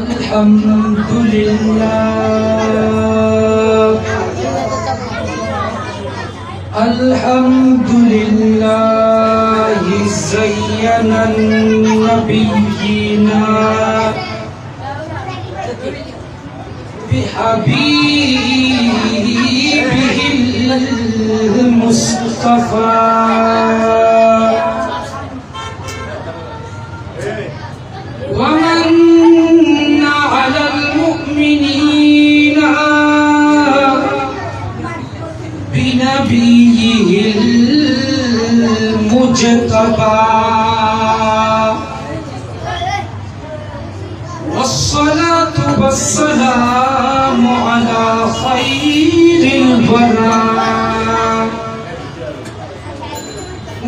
Alhamdulillah zayyana nabiyyina bihabibihil Mustafa wa manna 'alal mu'minina binabiyihil mujtaba wassalatu wassalamu ala khairil wara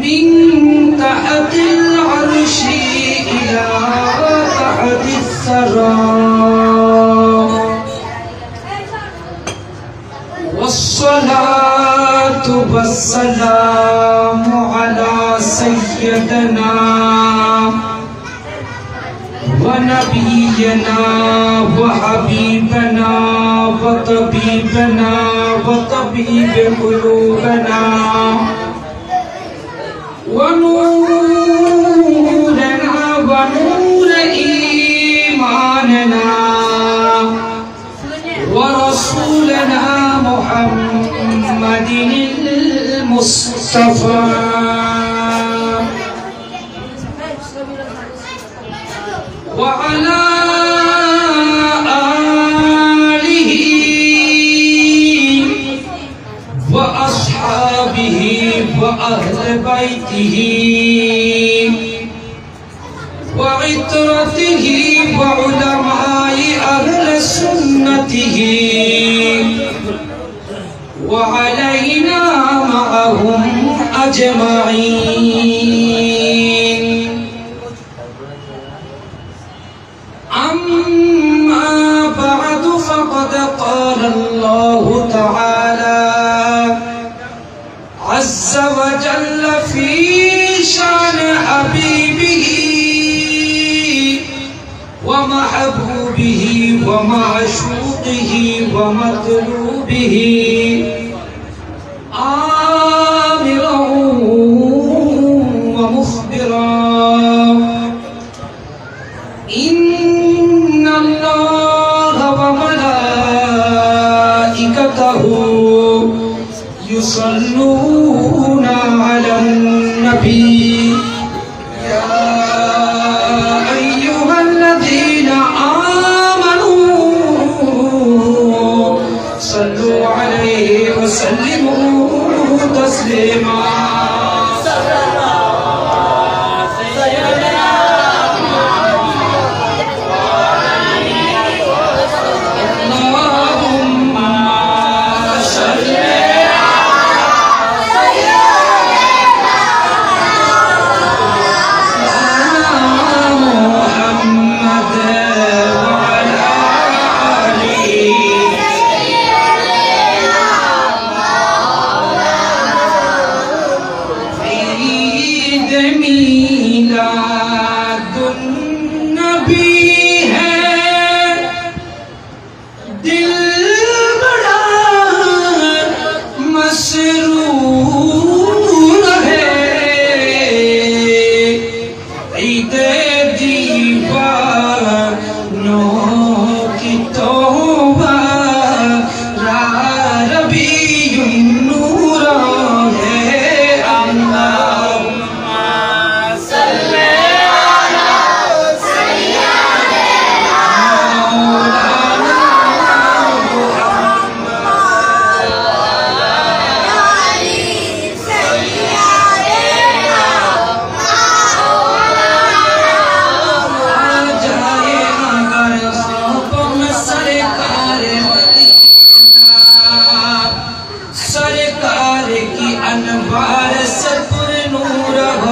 min tahtil arshi ila tahtis sara wassalatu wassalamu ala sayyidina wa nabiyyina wa habibina wa tabibina wa tabib qulubina wa nurina wa nur imanina wa rasulina Muhammadinil Mustafa wa ala alihi wa ashabihi wa ahli baitihi wa itratihi wa ulamai ahli sunnatihi wa alayna ma'ahum ajma'in. Amma ba'du faqad qala Allah ta'ala azza wa jalla fi shan habibihi wa mahbubihi wa ma'shuqihi wa matlubihi آمرا ومخبرا إن الله وملائكته يصلون على النبي يا أيها الذين آمنوا صلوا عليه وسلموا تسليما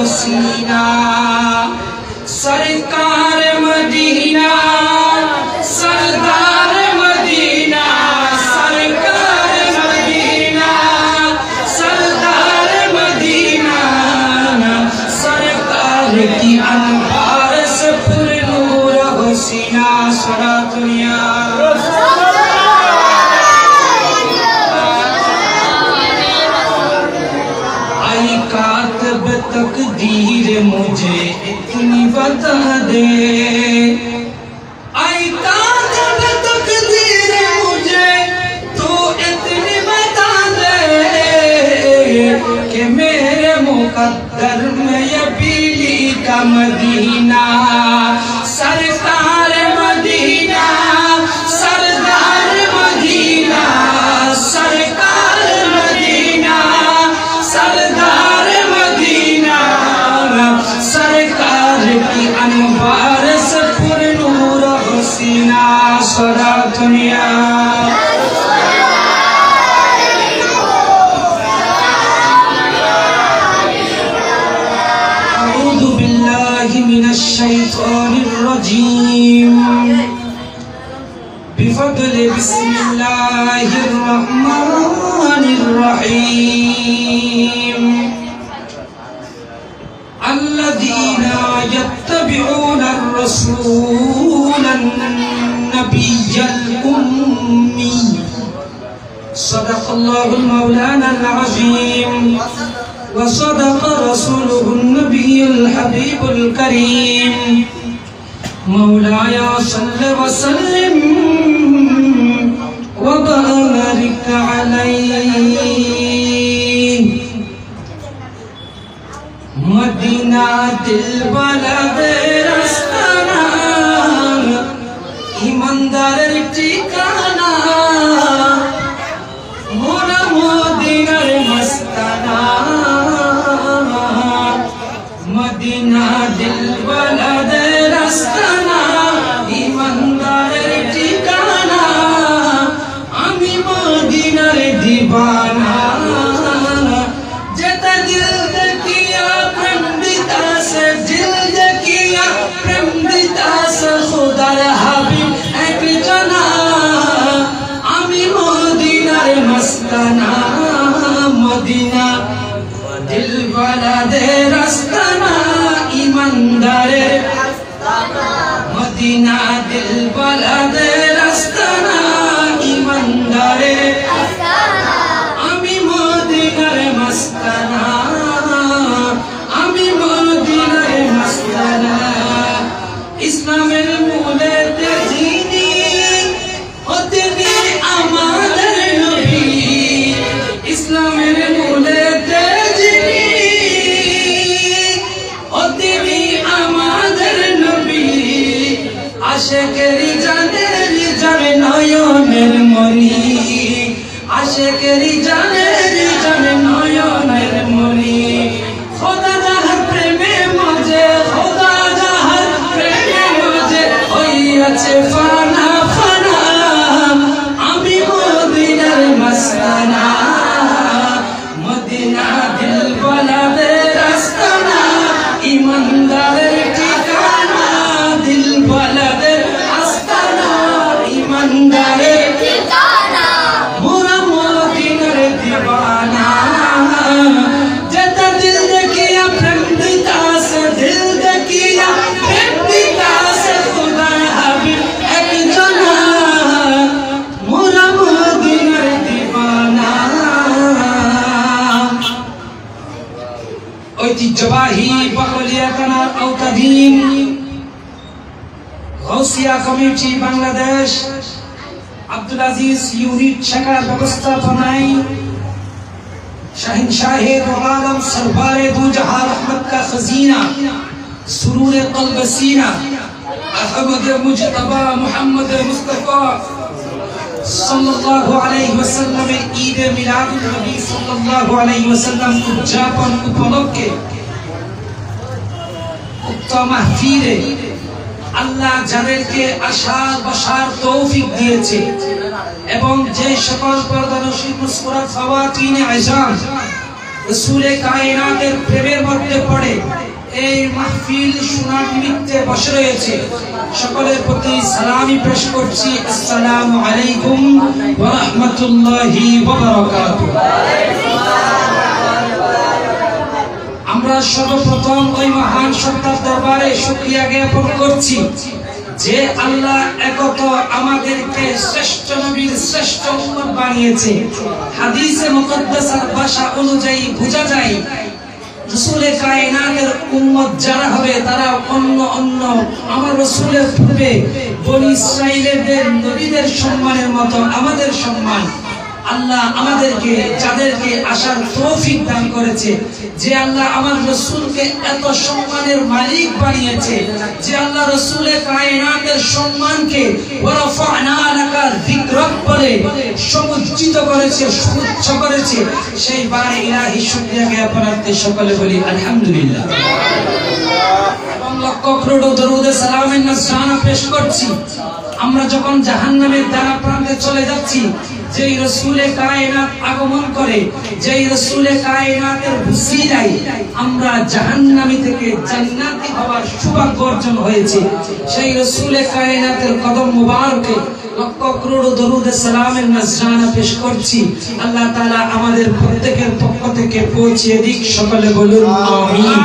हसीना सरकार Medina सरदार Medina सरकार Medina सरदार Medina सरकार की अनवार से पुर नूर हसीना सरा बता दे, आई ताकत तकदीर मुझे तू इतनी बता दे कि मेरे मुकद्दर में ये पीली का मदीना, सरकार मदीना, सरदार मदीना, सरकार मदीना, सरदार मदीना, सरकार की अनवार से पुरनूर हसीना सदा दुनिया। अऊज़ु बिल्लाहि मिनश शैतानिर रजीम, बिफज़्लि बिस्मिल्लाहिर रहमानिर रहीम। अल्लज़ीना यत्तबिऊनर रसूलन नबिय्यल उम्मी, सदक़ल्लाहुल मौलानाल अज़ीम व सदक़ रसूलुहुन नबियुल हबीबुल करीम। मौलाया सल्लि व सल्लिम व बारिक अलैहि। मदीना दिल बलद रस्ताना, ईमानदारेर ठिकाना, मोरा मदीनार मस्ताना। मदीना दिल बलद रस्ताना, ईमानदारेर ठिकाना, आमी मदीनार दीवाना। जेता दिल किया प्रेम दिता से, दिल किया प्रेम दिता से, खुदार हबीब एक जना, आमी मदीनार मस्ताना। मदीना दिल वाला दे रस्ताना, ईमानदारेर मदीना दिल वाला दे रस्ताना, ईमानदारेर आमी मदीनार मस्ताना, आमी मदीनार मस्ताना। इस्लामेर मूले तेजिनी ओतेनी आमादेर नबी, इस्लामेर मूले तेजिनी ओतेनी आमादेर नबी। आशिकेरी जानेरी जाने नयनेर मणि, आशिकेरी जानेरी जाने नयनेर मणि। खुदा जाहार प्रेमे मजे, खुदा जाहार प्रेमे मजे हইয়াছে ফানা ফানা, আমি মদিনার মস্তানা। মদিনা দিল বলাদের আস্তানা, ইমানদারের ঠিকানা, দিল বলাদের আস্তানা, ইমানদারের ঠিকানা, মোরা মদিনার दीवाना। जेता दिल किया प्रेम दिता से, दिल किया प्रेम दिता से, खुदा हबीब एक जना, मोरा मदीनार दीवाना। ঐতিহ্যবাহী বাকলিয়া থানার আওতাধীন গৌসিয়া কমিটি বাংলাদেশ আব্দুল আজিজ ইউনিট শাখার ব্যবস্থাপনায় शहंशाहे दो आलम सरबारे दो जहां रहमत का खजीना सुरूर क़ल्ब सीना अहमद मुजतबा मोहम्मद मुस्तफा सल्लल्लाहु अलैहि वसल्लम ईद मिलादुन नबी सल्लल्लाहु अलैहि वसल्लम उद्यापन उपलक्षे उक्त महफिले আল্লাহ যাদেরকে আশার বসার তৌফিক দিয়েছে এবং যে সকল পর্দানশীল মুসকুরাত খাওয়াতিনে আযম রাসূলে কায়নাতের প্রেমের মধ্যে পড়ে এই মাহফিল শোনার নিমিত্তে বসে রয়েছে, সকলের প্রতি সালামি পেশ করছি। আসসালামু আলাইকুম ওয়া রাহমাতুল্লাহি ওয়া বারাকাতুহু। আমরা সর্বপ্রথম ওই মহান সত্তার দরবারে শুকরিয়া জ্ঞাপন করছি যে আল্লাহ একত আমাদেরকে শ্রেষ্ঠ নবীর শ্রেষ্ঠ উম্মত বানিয়েছে। হাদিসে মুকদ্দাসার ভাষা অনুযায়ী বোঝা যায় রাসূলে কায়নাতের উম্মত যারা হবে তারা অন্য রাসূলের পূর্বে বনি ইসরাইলের নবীদের সম্মানের মতো আমাদের সম্মান আল্লাহ আমাদেরকে যাদেরকে আসার তৌফিক দান করেছে, যে আল্লাহ আমার রাসূলকে এত সম্মানের মালিক বানিয়েছে, যে আল্লাহ রাসূলে কায়নাতের সম্মানকে ওয়ারাফা'না লাকা যিকরাক বলে সমুজ্জিত করেছে, সুউচ্চ করেছে, সেই বারে ইলাহি শুকরিয়া জ্ঞাপনার্থে সকলে বলি আলহামদুলিল্লাহ। এবং লক্ষ করোড় দরুদ সালামের নজরানা পেশ করছি। আমরা যখন জাহান্নামের দ্বার প্রান্তে চলে যাচ্ছি, যেই রাসূলে কায়নাত আগমন করে, যেই রাসূলে কায়নাতের উসিলায় আমরা জাহান্নামী থেকে জান্নাতি হওয়ার সৌভাগ্য অর্জন হয়েছে, সেই রাসূলে কায়নাতের কদম মুবারকে লক্ষ করোড় দরুদ সালামের নজরানা পেশ করছি। আল্লাহ তাআলা আমাদের প্রত্যেকের পক্ষ থেকে পৌঁছে দিক, সকলে বলুন আমিন।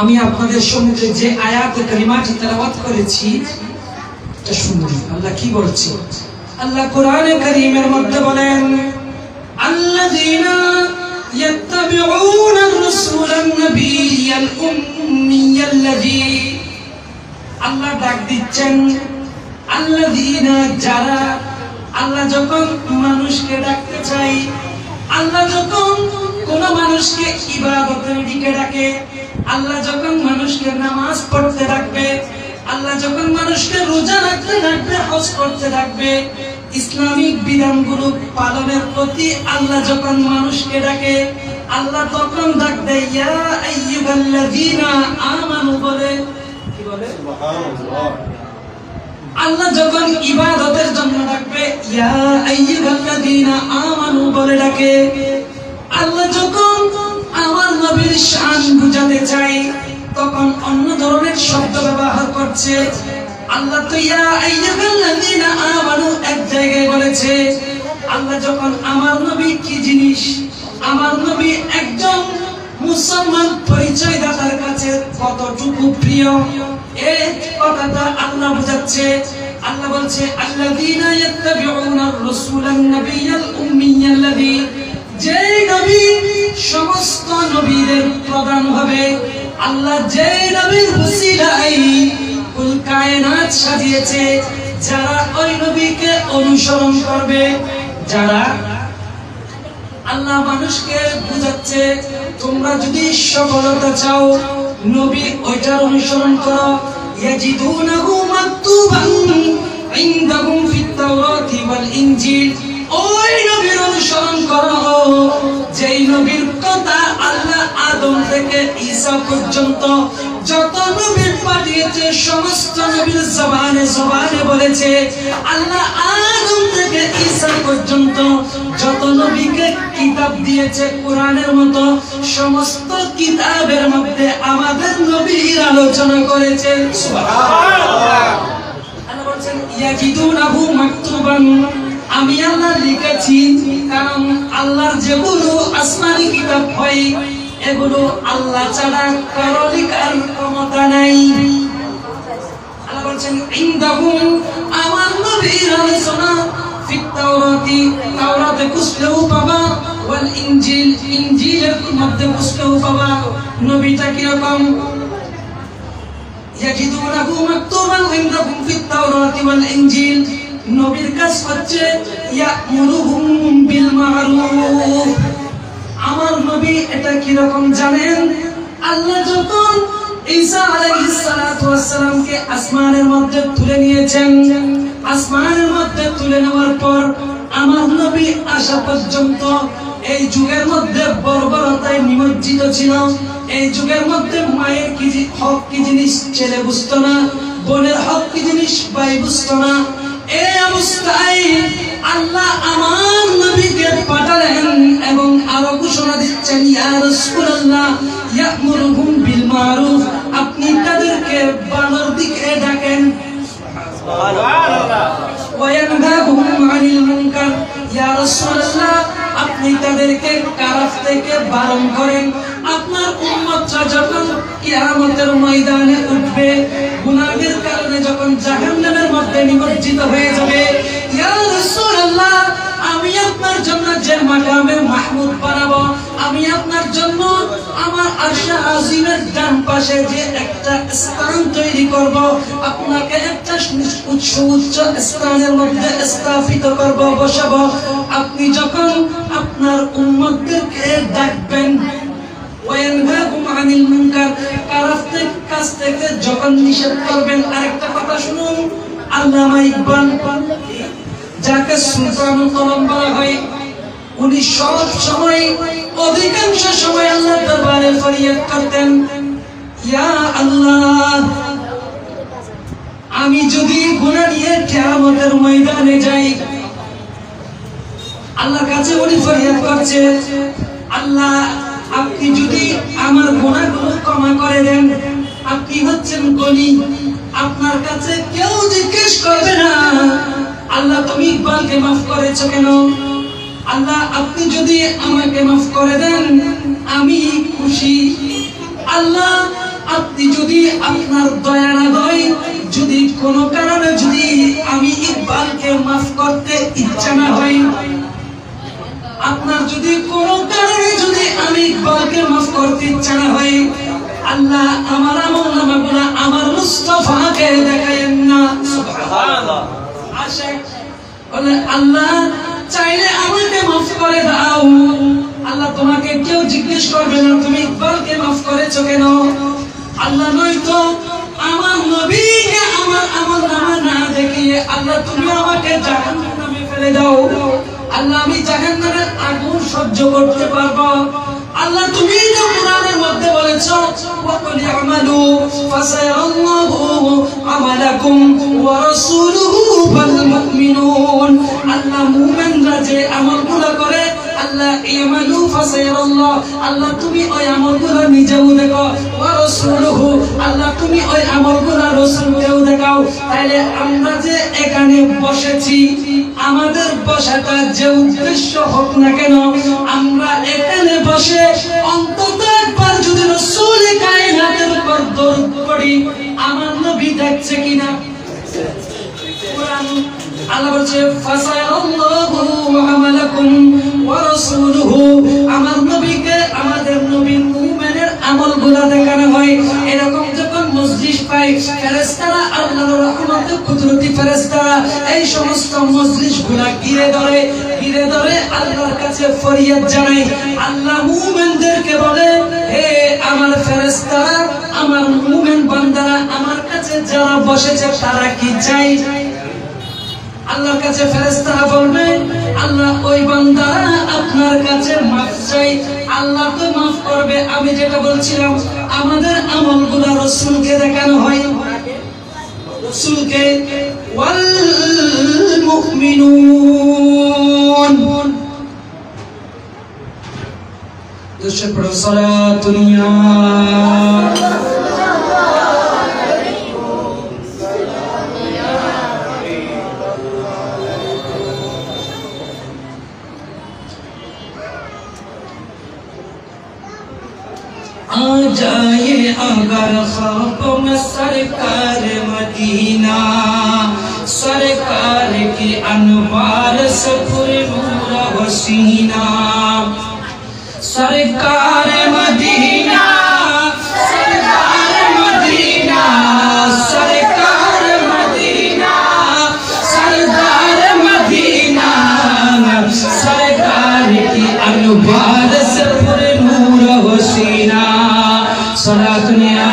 আমি আপনাদের সম্মুখে যে আয়াতে কারিমাটি তেলাওয়াত করেছি এটা শুনুন আল্লাহ কি বলছে। আল্লাহ কোরআনে কারীমের মধ্যে বলেন, আল্লাযীনা ইয়াত্তাবিউনা আর-রাসূলান নাবিয়্যাল উম্মিয়াল্লাযী, আল্লাহ ডাক দিচ্ছেন আল্লাযীনা, যারা, আল্লাহ যখন মানুষকে ডাকতে চাই, আল্লাহ যখন কোন মানুষকে ইবাদতের দিকে ডাকে, আল্লাহ যখন মানুষকে নামাজ পড়তে ডাকবে, আল্লাহ যখন মানুষকে রোজা রাখতে ডাকবে, হজ করতে ডাকবে, ইসলামিক বিধানগুলো পালনের প্রতি আল্লাহ যখন মানুষকে ডাকে, আল্লাহ তখন ডাক দেয় ইয়া আইয়ুহাল্লাযীনা আমানু বলে। কি বলে? সুবহানাল্লাহ। আল্লাহ যখন ইবাদতের জন্য ডাকবে ইয়া আইয়ুহাল্লাযীনা আমানু বলে ডাকে। আল্লাহ যখন আমার নবীর শান বুঝাতে চাই তখন অন্য ধরনের শব্দ ব্যবহার করছে। আল্লাহ তো ইয়া আইয়ুহাল্লাযীনা আমানু এক জায়গায় বলেছে। আল্লাহ যখন আমার নবী কি জিনিস, আমার নবী একজন মুসলমান পরিচয়দাতার কাছে কতটুকু প্রিয়, এই কথাটা আল্লাহ বুঝাচ্ছে। আল্লাহ বলছে আল্লাযীনা ইয়াত্তাবিউনা আর-রাসূলান নাবিয়্যাল উম্মিয়াল্লাযী, যে নবী সমস্ত নবীদের প্রধান হবে, আল্লাহ যে নবীর ওসিলায় কুল কায়নাত সাজিয়েছে, যারা ওই নবীকে অনুসরণ করবে, যারা, আল্লাহ মানুষকে বুঝাচ্ছে তোমরা যদি সফলতা চাও নবী ওইটার অনুসরণ করো। ইয়াজিদুনাহু মাকতুবান ইনদাহুম ফিত তাওরাতি ওয়াল ইনজিল, ওই নবীর অনুসরণ করো যেই নবীর কথা আল্লাহ আদম থেকে ঈসা পর্যন্ত যত নবী পাঠিয়েছে সমস্ত নবীর জবানে জবানে বলেছে। আল্লাহ আদম থেকে ঈসা পর্যন্ত যত নবীকে কিতাব দিয়েছে কোরআনের মতো সমস্ত কিতাবের মধ্যে আমাদের নবীর আলোচনা করেছে। সুবহানাল্লাহ। আল্লাহ বলেন ইয়াজিদুনাহু মাকতুবান, আমি আল্লাহ লিখেছি, কারণ আল্লাহর যেগুলো আসমানি কিতাব হয় এগুলো আল্লাহ ছাড়া কারো লিখার ক্ষমতা নাই। আল্লাহ বলছেন ইনদাহুম, আমার নবীর আলোচনা ফিত তাওরাতি, তাওরাতে খুঁজলেও পাবা, ওয়াল ইনজিল, ইনজিলের মধ্যে খুঁজলেও পাবা। নবীটা কিরকম? ইয়াজিদুনাহু মাকতুবান ইনদাহুম ফিত তাওরাতি ওয়াল ইনজিল, নবীর কাজ হচ্ছে ইয়ামুরুহুম বিল মারুফ। আমার নবী এটা কি রকম জানেন? আল্লাহ যখন ঈসা আলাইহিস সালাতু ওয়াস সালামকে আসমানের মধ্যে তুলে নিয়েছেন, আসমানের মধ্যে তুলে নেওয়ার পর আমার নবী আসা পর্যন্ত এই যুগের মধ্যে বর্বরতায় নিমজ্জিত ছিল। এই যুগের মধ্যে মায়ের কি হক কি জিনিস ছেলে বুঝতো না, বোনের হক কি জিনিস ভাই বুঝতো না। এই অবস্থায় আল্লাহ আমার নবীকে পাঠালেন এবং আরো ঘোষণা দিচ্ছেন ইয়া রাসূলুল্লাহ ইয়ামুরুহুম বিল মারুফ, আপনি তাদেরকে ভালোর দিকে ডাকেন। সুবহানাল্লাহ। ওয়া ইয়ানহাহুম আনিল মুনকার, ইয়া রাসূলুল্লাহ আপনি তাদেরকে খারাপ থেকে বারণ করেন। আপনার উম্মতরা যখন কিয়ামতের ময়দানে উঠবে, গুনাহের কারণে যখন জাহান্নামের মধ্যে নিমজ্জিত হয়ে যাবে, ইয়া রাসূলুল্লাহ আমি আপনার জন্য যে মাকামে মাহমুদ বানাবো আমি আপনার জন্য আমার আরশে আজিমের ডান পাশে যে একটা স্থান তৈরি করব, আপনাকে একটা উচ্চ স্থানের মধ্যে স্থাপিত করব, বসাবো। আপনি যখন আপনার উম্মতদেরকে ডাকবেন, ওয়ায়ানহাকুম আনিল মুনকার, খারাপ কাজ থেকে যখন নিষেধ করবেন। আরেকটা কথা শুনুন, আল্লামা ইকবাল, যাকে সুলতানুল কলম বলা হয়, উনি সব সময়, অধিকাংশ সময় আল্লাহর দরবারে ফরিয়াদ করতেন, ইয়া আল্লাহ, আমি যদি গুনাহ নিয়ে কিয়ামতের ময়দানে যাই, আল্লাহর কাছে উনি ফরিয়াদ করছে, আল্লাহ আপনি যদি আমার গুনাহগুলো ক্ষমা করে দেন, আপনি হচ্ছেন গনি, আপনার কাছে কেউ জিজ্ঞেস করবে না আল্লাহ তুমি ইকবালকে মাফ করেছো কেন। আল্লাহ আপনি যদি আমাকে মাফ করে দেন আমি খুশি। আল্লাহ আপনি যদি আপনার দয়া না হয়, যদি কোনো কারণে যদি আমি ইকবালকে মাফ করতে ইচ্ছা না হয়, আপনার যদি কোনো কারণে যদি আমি ইকবালকে মাফ করতে ইচ্ছা না হয়, আল্লাহ আমার আমলনামাগুলো আমার মুস্তাফাকে দেখায়েন না। সুবহানাল্লাহ। আশিক বলে আল্লাহ চাইলে আমাকে মাফ করে দাও। আল্লাহ তোমাকে কেউ জিজ্ঞেস করবে না তুমি ইকবালকে মাফ করেছো কেন। আল্লাহ নয়তো আমার নবীকে আমার আমলনামা না দেখিয়ে আল্লাহ তুমি আমাকে জাহান্নামে ফেলে দাও। আল্লাহ আমি জাহান্নামের আগুন সহ্য করতে পারবো। আল্লাহ তুমি তো কোরআনের মধ্যে বলেছো, ওয়াকুল আমালু ফাসায়াল্লাহু আমালাকুম ওয়া রাসূলুহু ওয়াল মুমিনুন। আল্লাহ মুমিনরা যে আমলগুলো করে, আল্লাহ ইয়ামালু ফাসায়াল্লাহ, আল্লাহ তুমি ওই আমলগুলো নিজেও দেখো, ওয়া রাসূলুহু, আল্লাহ তুমি ওই আমলগুলো রাসূলকেও দেখাও। তাহলে আমরা যে এখানে বসেছি, আমাদের বসাটা যে উদ্দেশ্য হোক না কেন, আমরা এখানে বসে অন্তত একবার যদি রাসূল কায়নাতের উপর দরুদ পড়ি, আমার নবী দেখছে কিনা। কুরআন আল্লাহ বলছে ফাসায়াল্লাহু আমালাকুম ওয়া রাসূলুহু, আমার নবীকে আমাদের নবী মুমিনের আমলগুলো দেখানো হয়। এরকম যখন মজলিস পাই, ফেরেশতারা আল্লাহর রহমতে কুদরতি ফেরেশতারা এই সমস্ত মজলিসগুলো ঘিরে ধরে আল্লাহর কাছে ফরিয়াদ জানায়। আল্লাহ মুমিনদেরকে বলে, হে আমার ফেরেশতারা, আমার মুমিন বান্দারা, আমার কাছে যারা বসেছে তারা কি চাই। আল্লাহর কাছে ফেরেশতারা বলবে, আল্লাহ ওই বান্দারা আপনার কাছে মাফ চাই। আল্লাহ তো মাফ করবে। আমি যেটা বলছিলাম, আমাদের আমলগুলো রাসূলকে দেখানো হয়, রাসূলকে। ওয়াল মুমিনুন, দুশো পড়ো সালাতুন ইয়া आ जाए अगर ख्वाब में सरकार मदीना, सरकार की अनवार से पुरनूर हसीना। सरकार मदीना, सरकार मदीना, सरकार मदीना, सरदार मदीना, सरकार की अनवार से पुरनूर हसीना। सलातुन या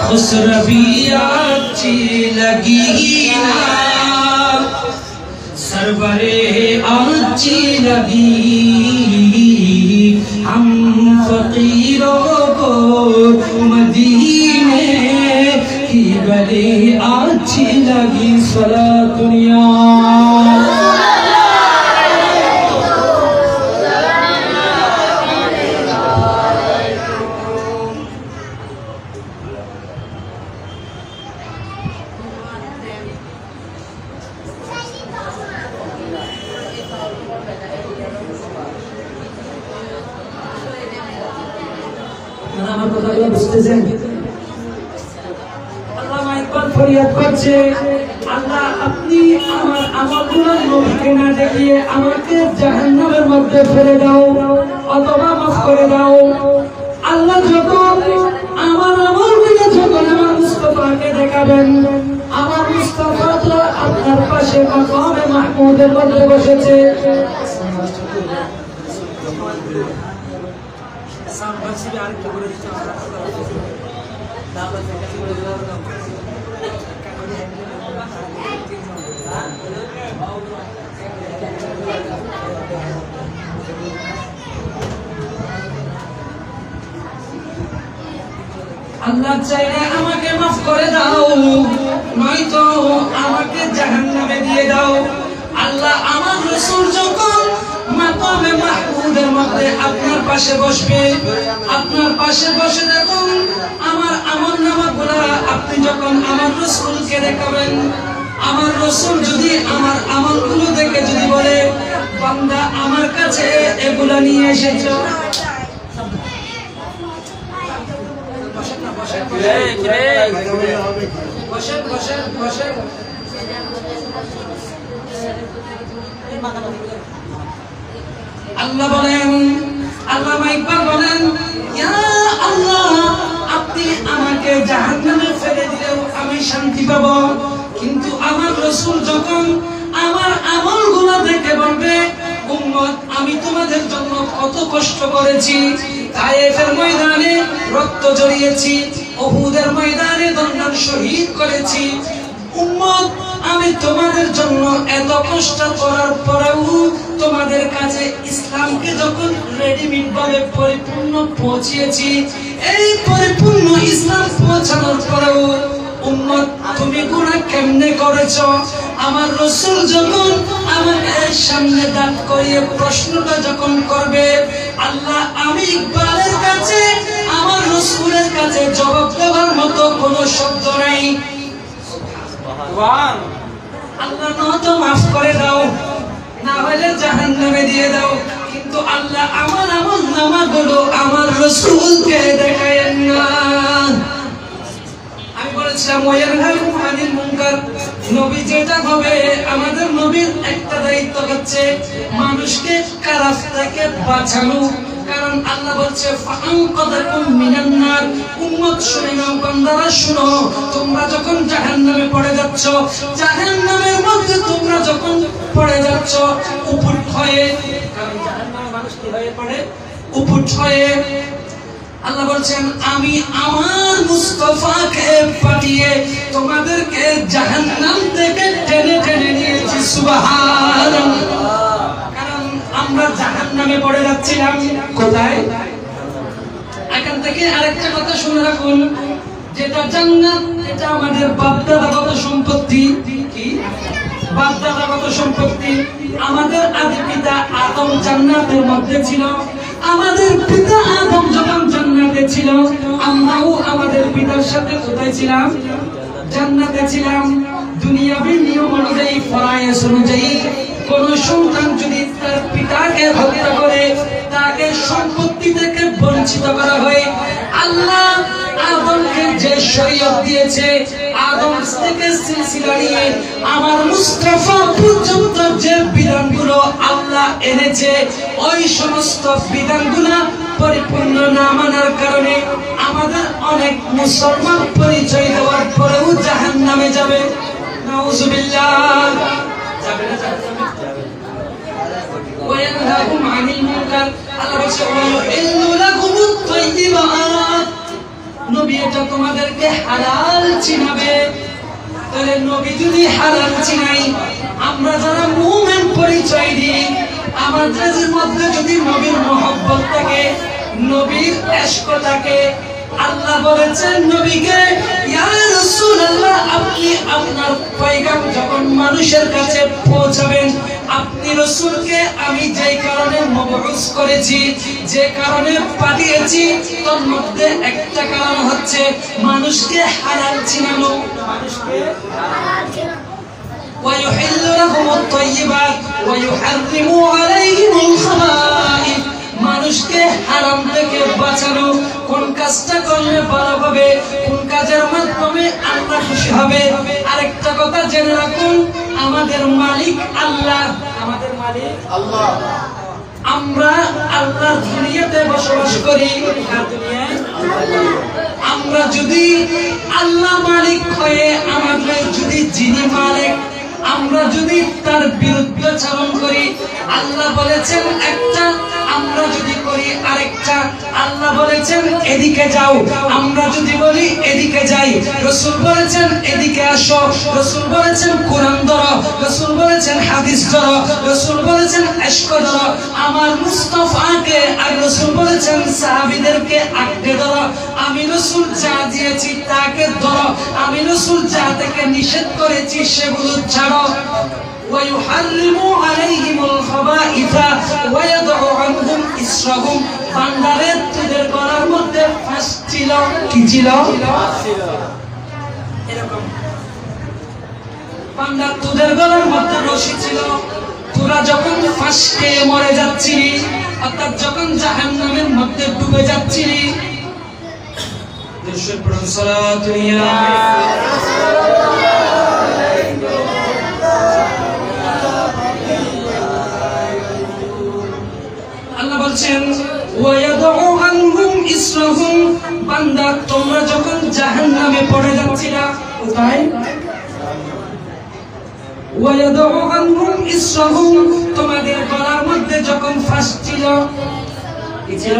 खुसरबिया अच्छी लगी ना, सरवरे अच्छी लगी, हम फकीरों को मदीने की गली अच्छी लगी। सलातुन या আমার কথাগুলো বুঝতেছেন? আল্লাহ মাইকবাল ফরিয়াদ করছে, আল্লাহ আপনি আমার আমলগুলো নবীকে না দেখিয়ে আমাকে জাহান্নামের মধ্যে ফেলে দাও অথবা মাফ করে দাও। আল্লাহ যখন আমার আমলগুলো যখন আমার মুস্তাফাকে দেখাবেন, আমার মুস্তাফা তো আপনার পাশে মাকামে মাহমুদের মধ্যে বসেছে। আল্লাহ চাইলে আমাকে মাফ করে দাও, নয়তো আমাকে জাহান্নামে দিয়ে দাও। আল্লাহ আমার রাসূল যখন মাকামে মাহমুদের মধ্যে আপনার পাশে বসবে, আপনার পাশে বসে দেখুন আমার আমলনামাগুলো আপনি যখন আমার রাসূলকে দেখাবেন, আমার রাসূল যদি আমার আমলগুলো দেখে যদি বলে বান্দা আমার কাছে এগুলা নিয়ে এসেছো, আল্লাহ বলেন, আল্লামা ইকবাল বলেন, ইয়া আল্লাহ আপনি আমাকে জাহান্নামে ফেলে দিলেও আমি শান্তি পাব, কিন্তু আমার রাসূল যখন আমার আমলগুলো দেখে বলবে উম্মত আমি তোমাদের জন্য কত কষ্ট করেছি, তায়েফের ময়দানে রক্ত ঝরিয়েছি, উহুদের ময়দানে দণ্ডান শহীদ করেছি, উম্মত আমি তোমাদের জন্য এত কষ্ট করার পরেও তোমাদের কাছে ইসলামকে যখন রেডিমেড ভাবে পরিপূর্ণ পৌঁছিয়েছি, এই পরিপূর্ণ ইসলাম পৌঁছানোর পরেও উম্মত তুমি গুনাহ কেমনে করেছো? আমার রাসূল যখন আমাদের সামনে দাঁড় করিয়ে প্রশ্নটা যখন করবে, আল্লাহ আমি ইকবালের কাছে আমার রাসূলের কাছে জবাব দেওয়ার মতো কোনো শব্দ নাই। সুবহান আল্লাহ নয়তো মাফ করে দাও, না হলে জাহান্নামে দিয়ে দাও, কিন্তু আল্লাহ আমার আমলনামাগুলো আমার রাসূলকে দেখায়েন না। আমি বলেছিলাম ওয়ায়ানহাকুম আনিল মুনকার, নবী যেটা হবে আমাদের নবীর একটা দায়িত্ব হচ্ছে মানুষকে খারাপ থেকে বাঁচানো, কারণ আল্লাহ বলছে ফাআনকাদাকুম মিনান নার, উম্মত শুনে নাও বান্দারা শুনো, তোমরা যখন জাহান্নামে পড়ে যাচ্ছ, জাহান্নামের মধ্যে তোমরা যখন পড়ে যাচ্ছ উপুট হয়ে, কারণ জাহান্নামে মানুষ কি হয়ে পড়ে? উপুট হয়ে। আল্লাহ বলছেন আমি আমার মুস্তাফাকে পাঠিয়ে তোমাদেরকে জাহান্নাম থেকে টেনে টেনে নিয়েছি। সুবহানাল্লাহ। কারণ আমরা জাহান্নামে পড়ে যাচ্ছিলাম কোথায়? এখান থেকে আরেকটা কথা শুনে রাখুন, যেটা জান্নাত এটা আমাদের বাপ-দাদাগত সম্পত্তি। কি বাপ-দাদাগত সম্পত্তি? আমাদের আদি পিতা আদম জান্নাতের মধ্যে ছিল, আমাদের পিতা আদম যখন জান্নাতে ছিল, আমরাও আমাদের পিতার সাথে কোথায় ছিলাম? জান্নাতে ছিলাম। দুনিয়াবি নিয়ম অনুযায়ী, ফরায়েজ অনুযায়ী কোন সন্তান যদি তার পিতাকে হত্যা করে তাকে সম্পত্তি থেকে বঞ্চিত করা হয়, আল্লাহ আদমকে যে শরীয়ত দিয়েছে, আদম থেকে সিলসিলা নিয়ে আমার মুস্তাফা পর্যন্ত যে বিধানগুলো আল্লাহ এনেছে, ওই সমস্ত বিধানগুলো পরিপূর্ণ না মানার কারণে আমাদের অনেক মুসলমান পরিচয় দেওয়ার পরেও জাহান্নামে যাবে। নাউজুবিল্লাহ। যাবে না? ওয়ায়ানহাকুম আনিল মুনকার, আল্লাহ বলছে ওয়ায়ুহিল্লু লাকুমুত তাইয়্যিবাত, নবী এটা তোমাদেরকে হালাল চিনাবে। তাহলে নবী যদি হালাল চিনাই, আমরা যারা মুমিন পরিচয় দিই, আমাদের মধ্যে যদি নবীর মহব্বত থাকে, নবীর ইশক থাকে, আল্লাহ বলেছেন নবীকে ইয়া রাসূলুল্লাহ আপনি আপনার পয়গাম যখন মানুষের কাছে পৌঁছাবেন, আপনি রাসূলকে আমি যেই কারণে মবউস করেছি, যে কারণে পাঠিয়েছি, তার মধ্যে একটা কারণ হচ্ছে মানুষকে হালাল চিনানো, মানুষকে হালাল চিনানো। ওয়ায়ুহিল্লু লাহুমুত তাইয়্যিবাত ওয়া ইউহাররিমু আলাইহিমুল খাবাইথ, মানুষকে হারাম থেকে বাঁচানো। কোন কাজটা করলে ভালো হবে, কোন কাজের মাধ্যমে আল্লাহ খুশি হবে। আরেকটা কথা জেনে রাখুন, আমাদের মালিক আল্লাহ। আমাদের মালিক আল্লাহ। আমরা আল্লাহর দুনিয়াতে বসবাস করি। আমরা যদি আল্লাহ মালিক হয়ে আমাদের যদি যিনি মালিক আমরা যদি তার বিরুদ্ধাচরণ করি, আল্লাহ বলেছেন একটা, আমরা যদি করি আরেকটা। আল্লাহ বলেছেন এদিকে যাও, আমরা যদি বলি এদিকে যাই। রাসূল বলেছেন এদিকে আসো, রাসূল বলেছেন কোরআন ধরো, রাসূল বলেছেন হাদিস ধরো, রাসূল বলেছেন ইশক ধরো। আমার মুস্তাফাকে আর রাসূল বলেছেন সাহাবীদেরকে আঁকড়ে ধরো। আমি রাসূল যা দিয়েছি তাকে ধরো, আমি রাসূল যা থেকে নিষেধ করেছি সেগুলো ছাড়ো। ويحرم عليهم الخبائث ويضع عنهم إصرهم। বান্দারের তোদের গলার মধ্যে ফাঁস ছিল। কি ছিল? এরকম বান্দা তোদের গলার মধ্যে রশি ছিল। তোরা যখন ফাঁস খেয়ে মরে যাচ্ছিলি, অর্থাৎ যখন জাহান্নামের মধ্যে ডুবে যাচ্ছিলি, দরুদ পড়ুন সালাতু ইয়া ওয়ায়াদউ আনহুম ইসরাহুম। বান্দা তোমরা যখন জাহান্নামে পড়ে যাচ্ছিলা, কোথায়? ওয়ায়াদউ আনহুম ইসরাহুম, তোমাদের গলার মধ্যে যখন ফাঁস ছিল, কি ছিল?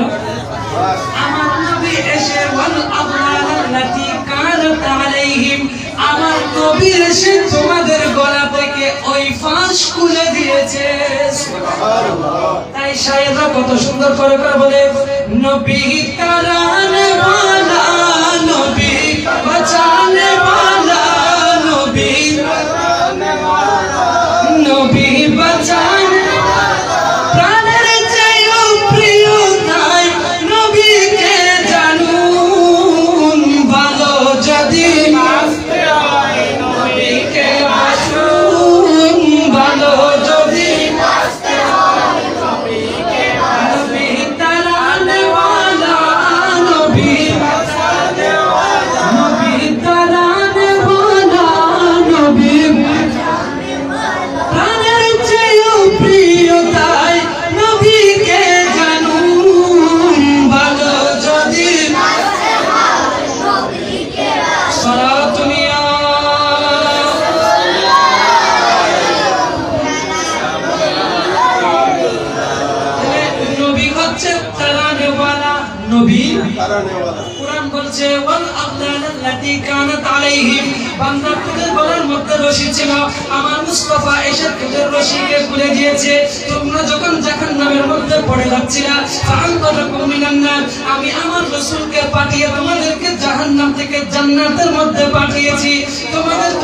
আমার নবী এসে ওয়াল আগলাল আল্লাতী কানাত আলাইহিম, আমার নবী এসে তোমাদের গলা থেকে ওই ফাঁস খুলে দিয়েছে। সুবহানাল্লাহ। তাই শায়েররা কত সুন্দর করে বলে, নবী তারানে ওয়ালা, নবী বাঁচানে ওয়ালা, নবী তারানে ওয়ালা, নবী বাঁচানে ওয়ালা। প্রাণের চেয়েও প্রিয় তাই নবীকে জানুন, ভালো যদি বাঁচতে হয় নবীকে বাসুন, ভালো যদি বাঁচতে হয় নবীকে বাসুন। নবী তারানে ওয়ালা, নবী বাঁচানে ওয়ালা, নবী তারানে ওয়ালা, নবী বাঁচানে ওয়ালা। প্রাণের চেয়েও প্রিয় তাই নবীকে জানুন, ভালো যদি বাঁচতে হয় নবীকে বাসুন। সালাতুন ইয়া নবী হচ্ছে তারানে ওয়ালা, নবী তারানে ওয়ালা। কুরআন বলছে ওয়াল আগলাল আল্লাতী কানাত আলাইহিম, বান্দা তোদের গলার মধ্যে রশি ছিল, আমার মুস্তাফা এসে তোদের রশিকে খুলে দিয়েছে। তোমরা যখন জাহান্নামের মধ্যে পড়ে যাচ্ছিলা, ফাআনতাকুম মিনান নার, আমি আমার রাসূলকে পাঠিয়ে তোমাদেরকে জাহান্নাম থেকে জান্নাতের মধ্যে পাঠিয়েছি।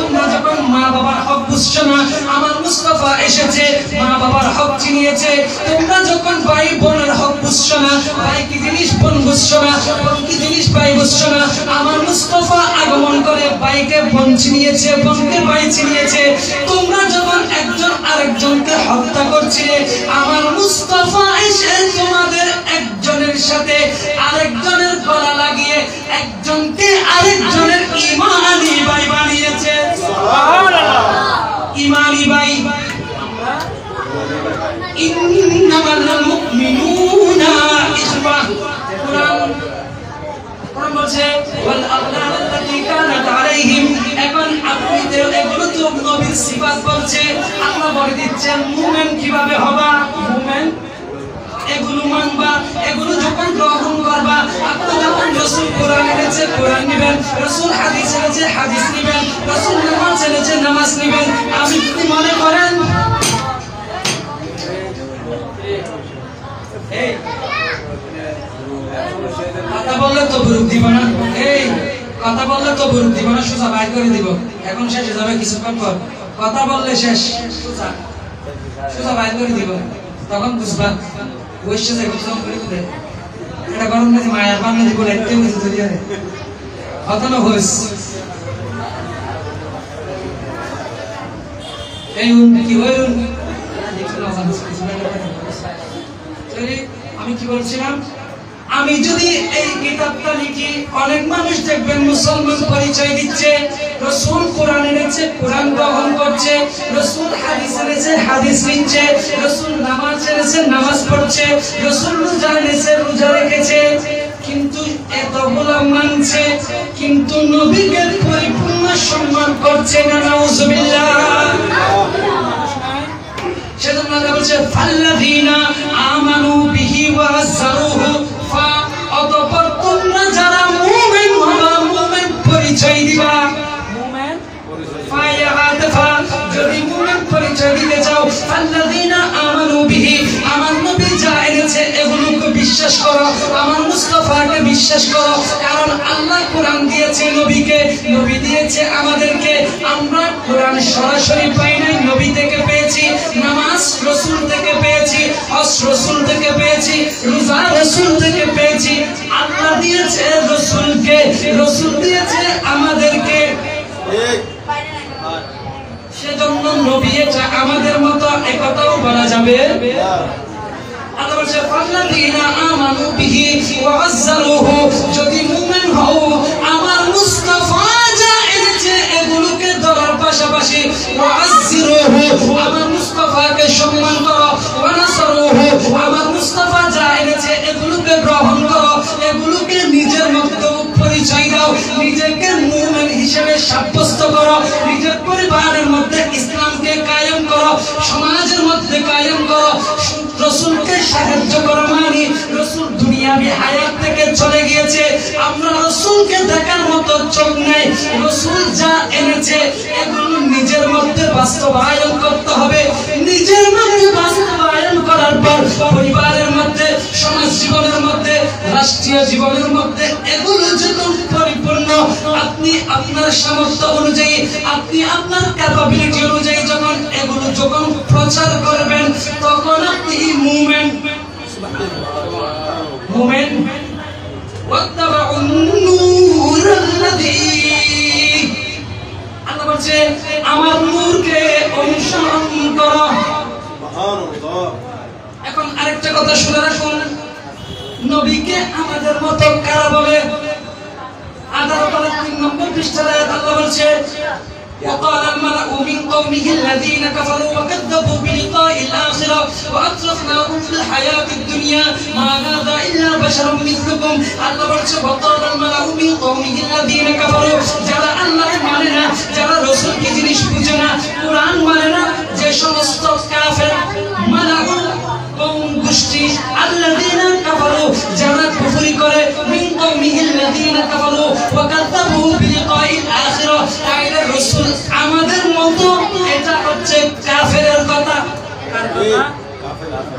তোমরা যখন মা বাবার হক বুঝছো না, আমার মুস্তাফা এসেছে মা বাবার হক চিনিয়েছে। তোমরা যখন ভাই বোনের হক বুঝছো না, ভাই কি জিনিস বোন বুঝছো না, বোন কি জিনিস ভাই বুঝছো না, আমার মুস্তাফা আগমন করে ভাইকে বোন চিনিয়েছে, বোনকে ভাই চিনিয়েছে। তোমরা যখন একজন আরেকজনকে হত্যা করছিলে, আমার মুস্তাফা এসে তোমাদের একজনের সাথে আরেকজনের গলা লাগিয়ে একজনকে আরেকজনের ঈমানি ভাই বানিয়েছে। সুবহানাল্লাহ। ঈমানি ভাই। ইন্নামাল মুমিনুনা ইখওয়া। কোরআন বলছে ওয়াল আগলাল আল্লাতী কানাত আলাইহিম। এখন আপনি এগুলো তো নবীর সিফাত বলছে, আল্লাহ বলে দিচ্ছেন মুমিন কিভাবে হবা। মুমিন এগুলো মানবা, এগুলো যখন গ্রহণ করবা। আপনি যখন রাসূল কোরআন এনেছে কোরআন নেবেন, রাসূল হাদিস এনেছে হাদিস নেবেন, রাসূল নামাজ এনেছে নামাজ নেবেন। আপনি যদি মনে করেন এই কথা বললে তো বুরুক দিব না, এই কথা বললে তো বুরুক দিব না, সোজা বাইর করে দিব। এখন শেষ হয়ে যাবে কিছুক্ষণ পর, কথা বললে শেষ, সোজা বাইর করে দিব। তখন বুঝবা বসে যায় বুঝলাম করে দিলে এটা গরম নাকি মায়ের বান্না দিব লাগতে বুঝে তৈরি হয় কথা না হইস। এই কি হইল আমি কি বলছিলাম, আমি যদি এই কিতাবটা লিখি, অনেক মানুষ দেখবেন মুসলমান পরিচয় দিচ্ছে, রাসূল কোরআন এনেছে কোরআন গ্রহণ করছে, রাসূল হাদিস এনেছে হাদিস নিচ্ছে, রাসূল নামাজ এনেছে নামাজ পড়ছে, রাসূল রোজা এনেছে রোজা রেখেছে, কিন্তু এতগুলো মানছে কিন্তু নবীকে পরিপূর্ণ সম্মান করছে না। নাউজুবিল্লাহ। সেজন্য আল্লাহ বলছে ফাল্লাযীনা আমানু বিহি ওয়া আযযারুহু, অতঃপর তোমরা যারা মুমিন হবা, মুমিন পরিচয় দিবা, মুমিন ফায়াআতফা, যদি মুমিন পরিচয় দিতে চাও, ফাল্লাযীনা আমানু বিহি, আমার নবী যা এনেছে এগুলোকে বিশ্বাস করো, আমার মুস্তাফাকে বিশ্বাস করো, কারণ আল্লাহ কোরআন দিয়েছে নবীকে, নবী দিয়েছে আমাদেরকে। আমরা কোরআন সরাসরি পাই নাই, নবী থেকে পেয়েছি, নামাজ রাসূল থেকে পেয়েছি, হজ রাসূল থেকে পেয়েছি, রোজা রাসূল থেকে পেয়েছি। আল্লাহ দিয়েছে রাসূলকে, রাসূল দিয়েছে আমাদেরকে, সেজন্য নবী এটা আমাদের মতো একথাও বলা যাবে। আল্লাহ বলছে ফাল্লাযীনা আমানু বিহি ওয়া আযযারুহু, যদি মুমিন হও আমার মুস্তাফা যা এনেছে এগুলোকে ধরার পাশাপাশি ওয়া আযযারুহু, আমার মুস্তাফাকে সম্মান করো, ওয়া নাসারুহু, আমার মুস্তাফা যা এনেছে এগুলোকে গ্রহণ করো, এগুলোকে নিজের মধ্যে পরিচয় দাও, নিজেকে মুমিন হিসেবে সাব্যস্ত করো, নিজের পরিবারের মধ্যে ইসলামকে কায়েম করো, সমাজের মধ্যে কায়েম করো, রাসূলকে সাহায্য করো। মানে রাসূল দুনিয়াবি হায়াত থেকে চলে গিয়েছে, আমরা রাসূলকে দেখার মতো চোখ নেই, রাসূল যা এনেছে এগুলো নিজের মধ্যে বাস্তবায়ন করতে হবে, নিজের মধ্যে বাস্তবায়ন করার পর পরিবারের মধ্যে, সমাজ জীবনের মধ্যে, রাষ্ট্রীয় জীবনের মধ্যে এগুলো যখন পরিপূর্ণ, আপনি আপনার সামর্থ্য অনুযায়ী, আপনি আপনার ক্যাপাবিলিটি অনুযায়ী যখন এগুলো যখন প্রচার করবেন, তখন আপনি মুমিন। মুমিন ওয়াত্তাবাউন নূরাল্লাযী, আল্লাহ বলছে আমার নূরকে অনুসরণ করো। সুবহানাল্লাহ। এখন আরেকটা কথা শুনে রাখুন, নবীকে আমাদের মতো কারা বলে? 18 নম্বর পৃষ্ঠায় আল্লাহ বলছে وقال الملأ من قومه الذين كفروا وكذبوا بلقاء الآخرة وأترفناهم في الحياة الدنيا ما هذا إلا بشر مثلكم। আল্লাহ বলছে وقال الملأ من قومه الذين كفروا, যারা আল্লাহ মানে না, যারা রাসূল কি জিনিস বুঝে না, কুরআন মানে না, যে সমস্ত কাফের, মালাউল কওম গোষ্ঠী, আল্লাযীনা কাফারু, যারা কুফরি করে, মিন কওমিহিল লাযীনা কাফারু ওয়া কাযাবু বিলিকাইল আখিরা, তাইলে রাসূল আমাদের মতো, এটা হচ্ছে কাফেরের কথা। কার কথা?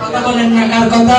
কথা বলেন না, কার কথা?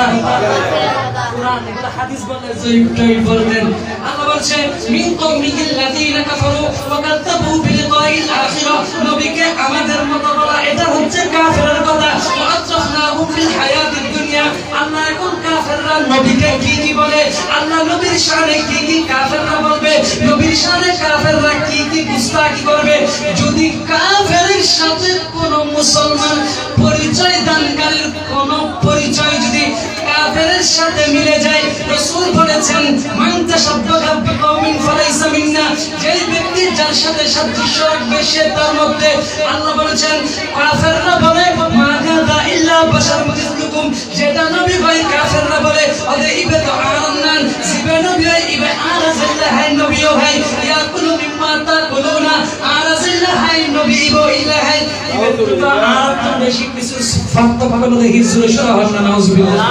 কুরআন, এটা হাদিস বলে, জয়ীব বলতেন। আল্লাহ বলছে মিন কওমিহিল লাযীনা কাফারু ওয়া কাযাবু বিলিকাইল আখিরা, নবীকে আমাদের মতো বলা এটা হচ্ছে কাফেরের কথা। ওয়া আতরাফনাহুম ফিল হায়াতিদ দুনিয়া, আল্লাহ এখন কাফেররা নবীকে কি কি বলে, আল্লাহ নবীর শানে কি কি কাফেররা বলবে, নবীর শানে কাফেররা কি কি গুস্তাখি করবে। যদি কাফেরের সাথে কোন মুসলমান পরিচয় দানকারীর কোন পরিচয় যদি কাফেরের সাথে মিলে যায়, রাসূল বলেছেন মান তাশাব্বাহা বিকওমিন ফালাইসা মিন্না, যেই ব্যক্তি যার সাথে সাদৃশ্য রাখবে সে তার মধ্যে। আল্লাহ বলেছেন কাফেররা বলে মা হাযা ইল্লা বাশারুন মিসলুকুম, যেটা নবী ভাই কাফেররা বলে ওদের ইবে তো আরান্নান, জিবে নবী ভাই ইবে আরাজিল্লাহ হাই নবীও ভাই, ইয়াকুলু মিম্মা তাকুলুনা আরাজিল্লাহ হাই নবী ইবো ইলাহাই, ইবে তো আরাব তো বেশি কিছু ফাক্ত ভাবে দেখি সুরে সুরা হন না। নাউজুবিল্লাহ।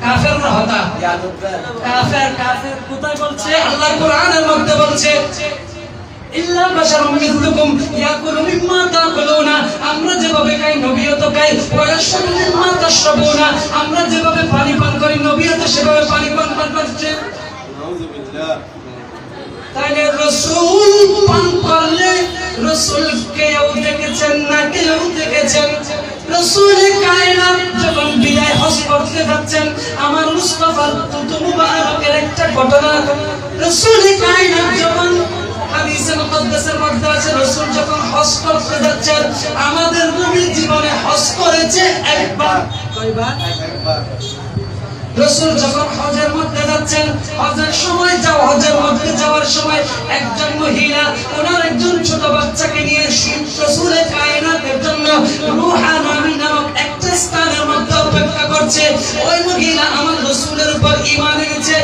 কাফেররা হতা কাফের, কাফের কোথায় বলছে? আল্লাহ কোরআনের মধ্যে বলছে ইল্লা বাশারুম মিসলুকুম ইয়াকুলু মিম্মা তাকুলুনা, আমরা যেভাবে খাই নবীও তো খায়, ওয়া ইয়াশরাবু মিম্মা তাশরাবুনা, আমরা যেভাবে পানি পান করি নবীও তো সেভাবে পানি পান করছে। নাউজুবিল্লাহ। তাইলে রাসূল পান করলে রাসূল কেউ দেখেছেন না, কেউ দেখেছেন? রাসূল কায়নাত যখন বিদায় হজ করতে যাচ্ছেন, আমার মুস্তাফার তুতু মুবারকের একটা ঘটনা, রাসূল কায়নাত যখন হাদিসে মুকদ্দাসের মধ্যে আছে, রাসূল যখন হজ করতে যাচ্ছেন, আমাদের নবী জীবনে হজ করেছে একবার। কয়বার? একবার। রাসূল যখন হজের মধ্যে যাচ্ছেন, হজের সময় হজের মধ্যে যাওয়ার সময় একজন মহিলা ওনার একজন ছোট বাচ্চাকে নিয়ে রাসূলের কায়নাতের জন্য রুহানি নামক একটা স্থানের মধ্যে অপেক্ষা করছে। ওই মহিলা আমার রাসূলের উপর ঈমান এনেছে।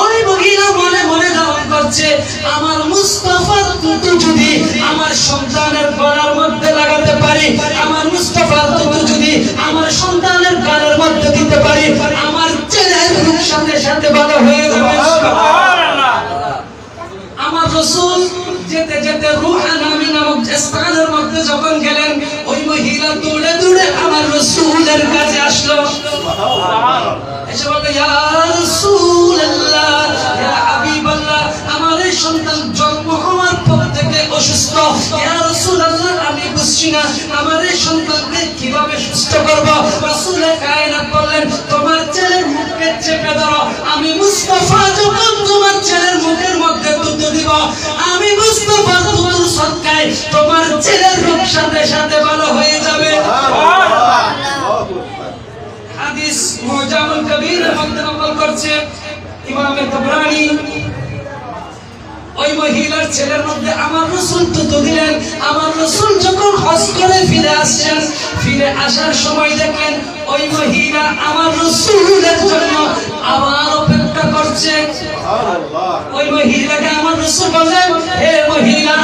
ওই মহিলা মনে মনে ধারণা করছে, আমার মুস্তাফার দুটো যদি আমার সন্তানের গলার মধ্যে লাগাতে পারি, আমার মুস্তাফার দুটো যদি আমার সন্তানের গলার মধ্যে দিতে পারি, আমার ছেলের রূপ সাথে সাথে ভালো হয়ে যাবে। সুবহানাল্লাহ। আমার রাসূল যেতে যেতে রুহানি নামক স্থানের মধ্যে যখন গেলেন, ওই মহিলা দৌড়ে দৌড়ে আমার রাসূলের কাছে আসলো। সুবহানাল্লাহ। এসে বলল, ইয়া রাসূলুল্লাহ, ইয়া হাবিবাল্লাহ, আমার এই সন্তান জন্ম হওয়ার পর থেকে অসুস্থ। ইয়া রাসূলুল্লাহ, আমি বুঝছি না আমার এই সন্তানকে কিভাবে সুস্থ করব। রাসূল কায়নাত বললেন, তোমার ছেলের মুখকে চেপে ধরো, আমি মুস্তাফা যখন তোমার ছেলের মুখের মধ্যে দুধ দিব, আমি মুস্তাফা দুধের সদকায় তোমার ছেলের রূপ সাথে সাথে ভালো হয়ে যাবে। হাদিস মুজামুল কবির মধ্যে নকল করছে ইমাম তাবরানী। ওই মহিলার ছেলের মধ্যে আমার রাসূল দুধ দিলেন। আমার রাসূল যখন হজ করে ফিরে আসছেন, ফিরে আসার সময় দেখেন ওই মহিলা আমার রাসূলের জন্য আবার অপেক্ষা করছে। সুবহানাল্লাহ। ওই মহিলাকে আমার রাসূল বললেন, হে মহিলা,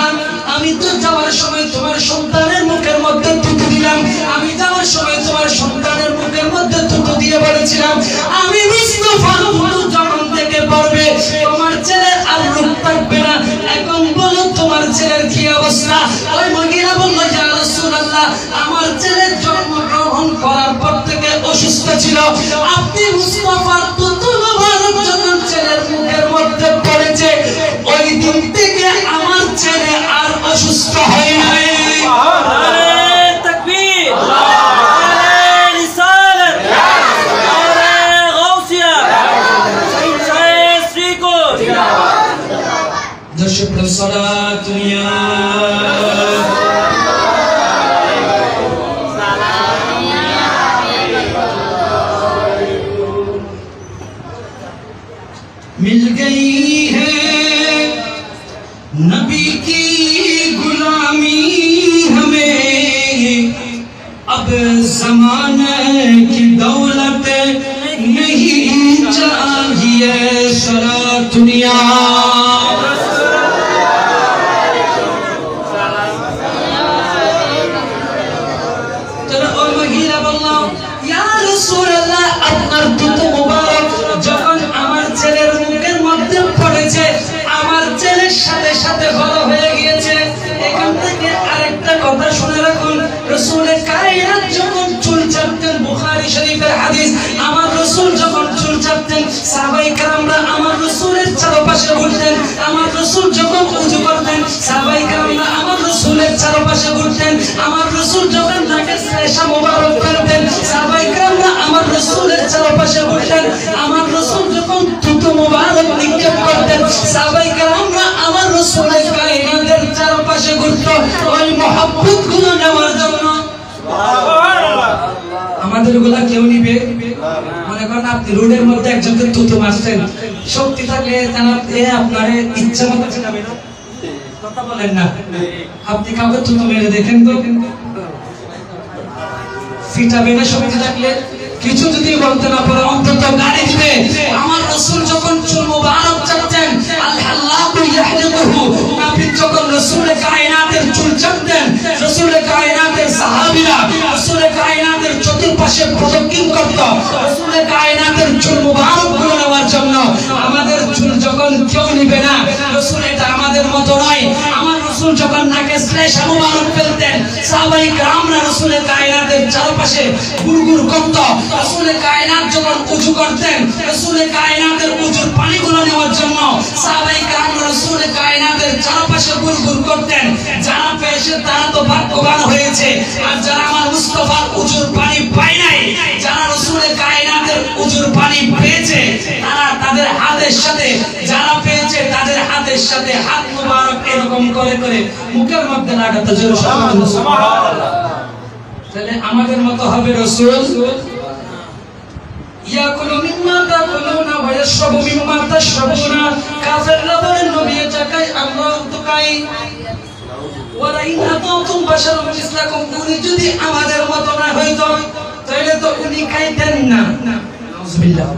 আমি তো যাওয়ার সময় তোমার সন্তানের মুখের মধ্যে দুধ দিলাম, আমি যাওয়ার সময় তোমার সন্তানের মুখের মধ্যে দুধ দিয়ে বলেছিলাম, আমি মুস্তাফার দুধ যখন থেকে পড়বে তোমার ছেলের আর রূপ থাকবে না। এখন বলো তোমার ছেলের কি অবস্থা? ওই মহিলা বলল, ইয়া রাসূলুল্লাহ, আমার ছেলের জন্মগ্রহণ করার পর থেকে অসুস্থ ছিল, আপনি মুস্তাফার দুধ মোবারক যখন ছেলের মুখের মধ্যে পড়েছে, ওই দিন থেকে আমার ছেলে আর অসুস্থ হয় নাই। তাকবীর, আল্লাহু রিসালাত, আল্লাহু গাউসিয়া, শাইখ শ্রীকো দর্শক সালাতু ইয়া मिल गई है नबी की गुलामी हमें, अब ज़माने की दौलत नहीं चाहिए सारा दुनिया। चलो और महिला बोलना, या रसूल अल्लाह, अपना दूध मुबारक যখন আমার ছেলের মুখের মধ্যে পড়েছে, আমার ছেলের সাথে সাথে ভালো হয়ে গিয়েছে। এখান থেকে আরেকটা কথা শুনে রাখুন, রাসূল কায়নাত যখন চুল চাপতেন, বুখারী শরীফের হাদিস, আমার রাসূল যখন চুল চাপতেন, সাহাবায়ে কেরামরা আমার রাসূলের চারপাশে ঘুরতেন। আমার রাসূল যখন ওযু করতেন, সাহাবায়ে কেরামরা আমার রাসূলের চারপাশে ঘুরতেন। আমার রাসূল যখন নাকে রেশা মোবারক ফেলতেন, সাহাবায়ে কেরামরা আমার রাসূলের চারপাশে ঘুরতেন। আমার রাসূল যখন থুতু মোবারক নিক্ষেপ করতেন, সাহাবায়ে কেরামরা আমার রাসূলের কায়নাতের চারপাশে ঘুরত ওই মহব্বত গুলো নেওয়ার জন্য। সুবহানাল্লাহ। আমাদের গুলা কেউ নিবে? মনে করেন আপনি রোডের মধ্যে একজনকে থুতু মারছেন, শক্তি থাকলে জানাতে আপনার ইচ্ছা মতো চেনাবে না, কথা বলেন না। আপনি কাউকে থুতু মেরে দেখেন তো, ফিটাবে না শক্তি থাকলে? কিছু যদি বলতে না পারে অন্তত গাড়ি দিবে। আমার রাসূল যখন চুল মুবারক চাপতেন, আল্লাহু ইয়াহদিহু, নবী যখন রাসূল কায়নাতের চুল চাপতেন, রাসূল কায়নাতের সাহাবীরা রাসূল কায়নাতের চতুর্পাশে প্রদক্ষিণ করত রাসূল কায়নাতের চুল মুবারক গুলো নেওয়ার জন্য। আমাদের চুল যখন কেউ নিবে না, রাসূল এটা আমাদের মত নয়। আমার রাসূল যখন নাকে শ্লেষা মুবারক ফেলতেন, সাহাবায়ে কেরামরা রাসূল কায়নাতের চারপাশে গুড়গুড় করত। রাসূল কায়নাত যখন ওযু করতেন, রাসূল কায়নাতের ওযুর পানিগুলো নেওয়ার জন্য সাহাবায়ে কেরাম রাসূল কায়নাতের চারপাশে গুড়গুড় করতেন। যারা পেয়েছে তারা তো ভাগ্যবান হয়েছে, আর যারা আমার মুস্তাফার ওযুর পানি পায় নাই, যারা রাসূল কায়নাতের ওযুর পানি পেয়েছে, তারা তাদের হাতের সাথে, যারা পেয়েছে তাদের হাতের সাথে হাত মুবারক এরকম করে করে মুখের মধ্যে লাগাতে জোরে সুবহানাল্লাহ। তাহলে আমাদের মতো হবে রাসূল। ইয়াকুলু মিম্মা তাকুলুনা ওয়া ইয়াশরাবু মিম্মা তাশরাবুনা। কাফেররা বলে নবী এটা খায় আমরাও তো খাই। ওয়া লাইন আতাতুম বাশারুম মিসলাকুম, উনি যদি আমাদের মত না হইতো তাহলে তো উনি খাইতেন না। নাউযুবিল্লাহ।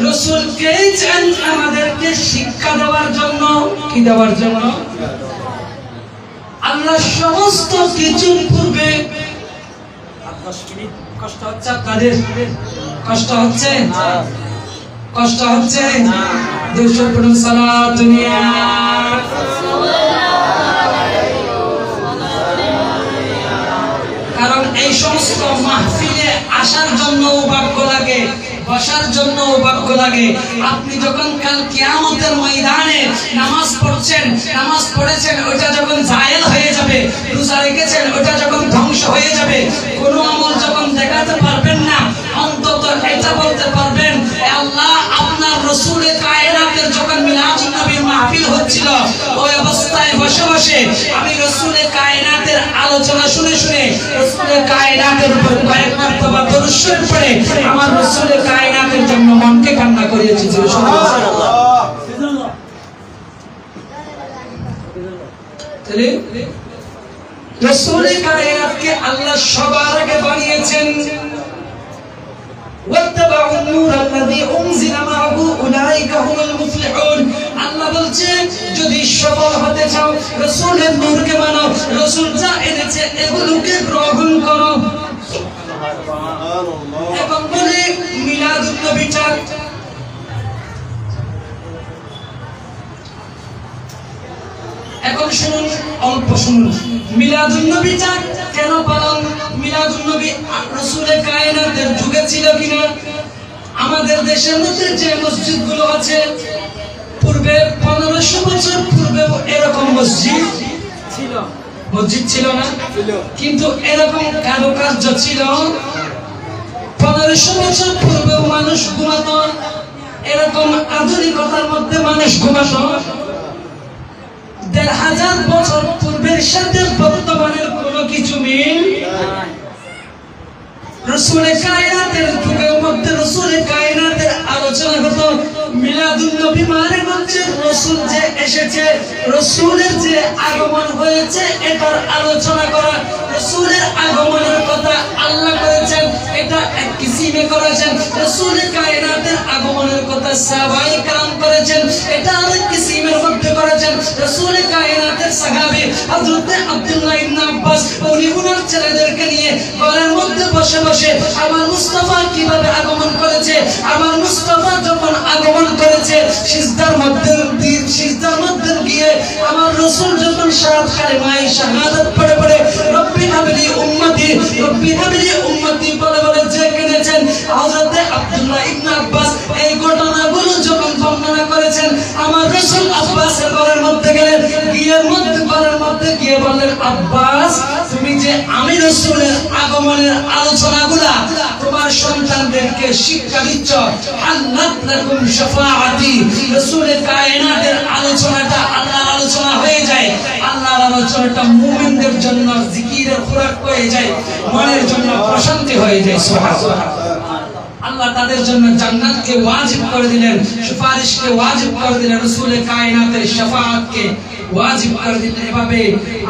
রাসূল কে চান আমাদেরকে শিক্ষা দেওয়ার জন্য, কি দেওয়ার জন্য? আল্লাহ সমস্ত কিছুর পূর্বে কষ্ট হচ্ছে আপনাদের, কষ্ট হচ্ছে, কষ্ট হচ্ছে। দুশো পড়ুন সালাত দুনিয়া। কারণ এই সমস্ত মাহফিলে আসার জন্য ভাগ্য লাগে, বসার জন্য ভাগ্য লাগে। আপনি যখন কাল কিয়ামতের ময়দানে নামাজ পড়ছেন, নামাজ পড়েছেন, ওটা যখন জায়েল হয়ে যাবে, রোজা রেখেছেন, ওটা যখন ধ্বংস হয়ে যাবে, কোনো আমল যখন দেখাতে পারবেন না, অন্তত এটা বলতে পারবেন, আল্লাহ আপনার রাসূলে কায়নাতের যখন মিলাদুন নবীর মাহফিল হচ্ছিল, ওই অবস্থায় বসে বসে আমি রাসূলে কায়নাতের আলোচনা শুনে শুনে রাসূলে কায়নাতের উপর কয়েক মারতবা দরুদ শরীফ পড়ে আমার রাসূলে কায়নাতের জন্য মনকে কান্না করিয়েছি। সুবহানাল্লাহ। তাহলে রাসূলে কায়নাতকে আল্লাহ সবার আগে বানিয়েছেন। واتبعوا النور الذي انزل معه اولئك هم المفلحون। আল্লাহ বলছে যদি সফল হতে চাও রাসূলের নূরকে মানো, রাসূল যা এনেছে এগুলোকে গ্রহণ করো। এবং বলে মিলাদুন নবীটা এখন শুনুন, অল্প শুনুন। মিলাদুন নবীটা কেন পালন? মিলাদুন নবী রাসূলে কায়নাতের যুগে ছিল কিনা? আমাদের দেশের মধ্যে যে মসজিদগুলো আছে, পূর্বে 1500 বছর পূর্বে এরকম মসজিদ ছিল, মসজিদ ছিল না, কিন্তু এরকম কারুকার্য ছিল। 1500 বছর পূর্বেও মানুষ ঘুমাতো, এরকম আধুনিকতার মধ্যে মানুষ ঘুমাতো। 1500 বছর পূর্বের সাথে বর্তমানের কোনো কিছু মিল নাই। রাসূলে কায়নাতের যুগের মধ্যে রাসূলে কায়নাতের আলোচনা হতো। মিলাদুন নবী মানে হচ্ছে রাসূল যে এসেছে, রাসূলের যে আগমন হয়েছে এটার আলোচনা করা। রাসূলের আগমনের কথা আল্লাহ করেছেন, এটা এক কিসিমে করেছেন। রাসূলে কায়নাতের আগমনের কথা সাহাবায়ে কেরাম করেছেন, এটা আরেক কিসিমের মধ্যে করেছেন। রাসূলে কায়নাতের সাহাবী হযরত আব্দুল্লাহ ইবনে আব্বাস উনি ওনার ছেলেদেরকে নিয়ে ঘরের মধ্যে বসে বসে আমার মুস্তাফা কিভাবে আগমন করেছে, আমার মুস্তাফা যখন আগমন করেছে সিজদার মধ্যে গিয়ে আমার রাসূল যখন সাত কালেমায়ে শাহাদাত পড়ে পড়ে রব্বি হাবলি উম্মতি, রব্বি হাবলি উম্মতি বলে বলে যে কেঁদেছেন হযরত আব্দুল্লাহ ইবনে আব্বাস এই ঘটনাগুলো যখন বর্ণনা করেছেন, আমার রাসূল আব্বাসের ঘরের মধ্যে গেলেন, ঘরের মধ্যে গিয়ে বললেন, আব্বাস তুমি যে আমি রাসূলের আগমনের আলোচনাগুলা তোমার সন্তানদেরকে শিক্ষা দিচ্ছ, হাল্লাত লাকুম শাফাআতি, রাসূলের কায়নাতের আলোচনাটা আল্লাহর আলোচনা হয়ে যায়। আল্লাহর আলোচনাটা মুমিনদের জন্য জিকিরের খোরাক হয়ে যায়, মনের জন্য প্রশান্তি হয়ে যায়। সুবহানাল্লাহ। আল্লাহ তাদের জন্য জান্নাতকে ওয়াজিব করে দিলেন, সুপারিশকে ওয়াজিব করে দিলেন, রাসূলের কায়নাতের শাফাআতকে ওয়াজিব করে দিলেন। এভাবে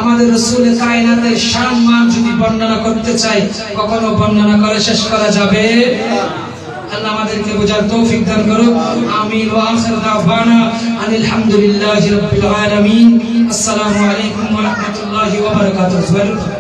আমাদের রাসূলের কায়নাতের শান মান যদি বর্ণনা করতে চাই কখনো বর্ণনা করে শেষ করা যাবে? আল্লাহ আমাদেরকে বোঝার তৌফিক দান করুন। আমিন। ওয়া আখিরু দাওয়ানা আনিল হামদুলিল্লাহি রাব্বিল আলামিন। আসসালামু আলাইকুম ওয়া রাহমাতুল্লাহি ওয়া বারাকাতুহু।